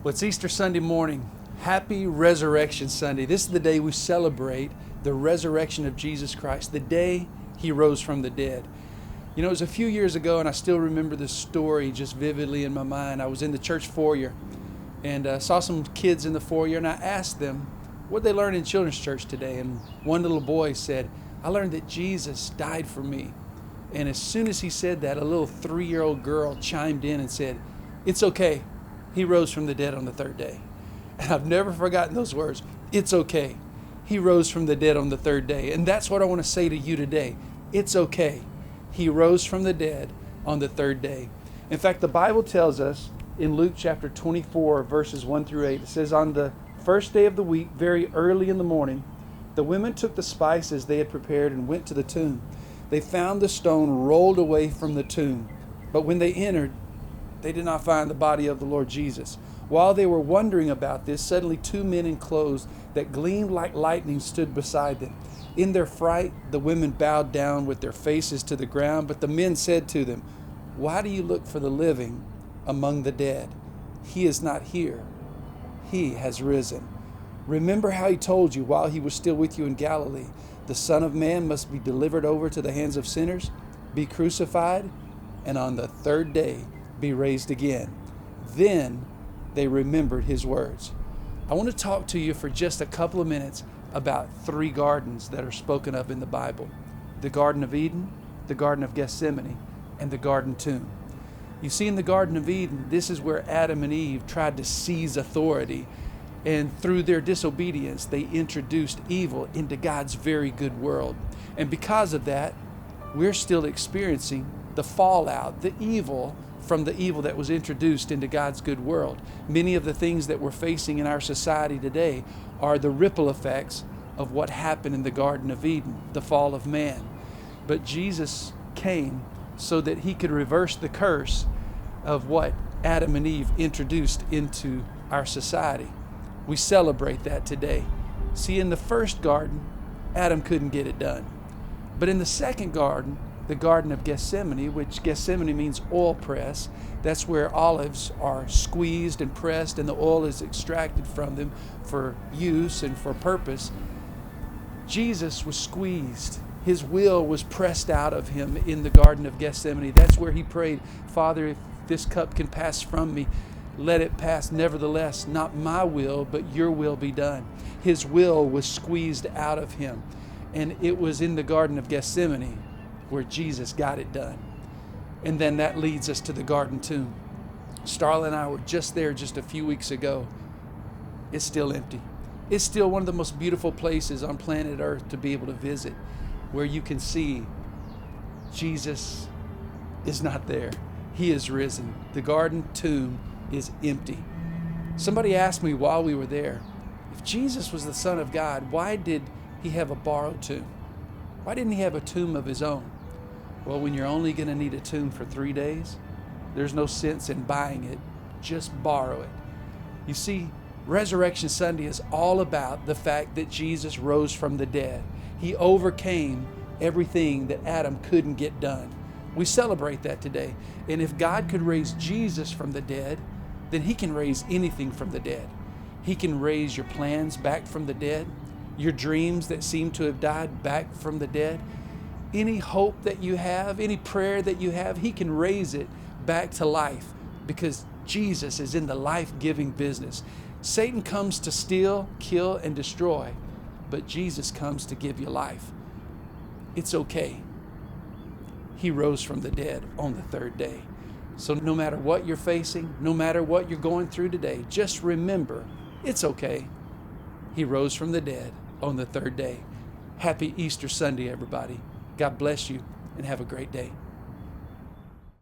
Well, it's Easter Sunday morning. Happy Resurrection Sunday. This is the day we celebrate the resurrection of Jesus Christ, the day He rose from the dead. You know, it was a few years ago, and I still remember this story just vividly in my mind. I was in the church foyer and saw some kids in the foyer, and I asked them, what did they learn in children's church today? And one little boy said, I learned that Jesus died for me. And as soon as he said that, a little 3-year-old girl chimed in and said, it's okay. He rose from the dead on the third day. And I've never forgotten those words. It's okay. He rose from the dead on the third day. And that's what I want to say to you today. It's okay. He rose from the dead on the third day. In fact, the Bible tells us in Luke chapter 24, verses 1 through 8, it says, on the first day of the week, very early in the morning, the women took the spices they had prepared and went to the tomb. They found the stone rolled away from the tomb. But when they entered, they did not find the body of the Lord Jesus. While they were wondering about this, suddenly 2 men in clothes that gleamed like lightning stood beside them. In their fright, the women bowed down with their faces to the ground, but the men said to them, why do you look for the living among the dead? He is not here. He has risen. Remember how He told you while He was still with you in Galilee, the Son of Man must be delivered over to the hands of sinners, be crucified, and on the third day be raised again. Then they remembered His words. I want to talk to you for just a couple of minutes about 3 gardens that are spoken of in the Bible. The Garden of Eden, the Garden of Gethsemane, and the Garden Tomb. You see, in the Garden of Eden, this is where Adam and Eve tried to seize authority, and through their disobedience, they introduced evil into God's very good world. And because of that, we're still experiencing the fallout, the evil from the evil that was introduced into God's good world. Many of the things that we're facing in our society today are the ripple effects of what happened in the Garden of Eden, the fall of man. But Jesus came so that He could reverse the curse of what Adam and Eve introduced into our society. We celebrate that today. See, in the first garden, Adam couldn't get it done. But in the second garden, the Garden of Gethsemane, which Gethsemane means oil press, that's where olives are squeezed and pressed and the oil is extracted from them for use and for purpose. Jesus was squeezed. His will was pressed out of Him in the Garden of Gethsemane. That's where He prayed, Father, if this cup can pass from me, let it pass. Nevertheless, not my will, but your will be done. His will was squeezed out of Him. And it was in the Garden of Gethsemane where Jesus got it done. And then that leads us to the Garden Tomb. Starla and I were just there just a few weeks ago. It's still empty. It's still one of the most beautiful places on planet Earth to be able to visit, where you can see Jesus is not there. He is risen. The Garden Tomb is empty. Somebody asked me while we were there, if Jesus was the Son of God, why did He have a borrowed tomb? Why didn't He have a tomb of His own? Well, when you're only going to need a tomb for 3 days, there's no sense in buying it. Just borrow it. You see, Resurrection Sunday is all about the fact that Jesus rose from the dead. He overcame everything that Adam couldn't get done. We celebrate that today. And if God could raise Jesus from the dead, then He can raise anything from the dead. He can raise your plans back from the dead, your dreams that seem to have died back from the dead. Any hope that you have, any prayer that you have, He can raise it back to life because Jesus is in the life-giving business. Satan comes to steal, kill, and destroy, but Jesus comes to give you life. It's okay. He rose from the dead on the third day. So no matter what you're facing, no matter what you're going through today, just remember, it's okay. He rose from the dead on the third day. Happy Easter Sunday, everybody. God bless you and have a great day.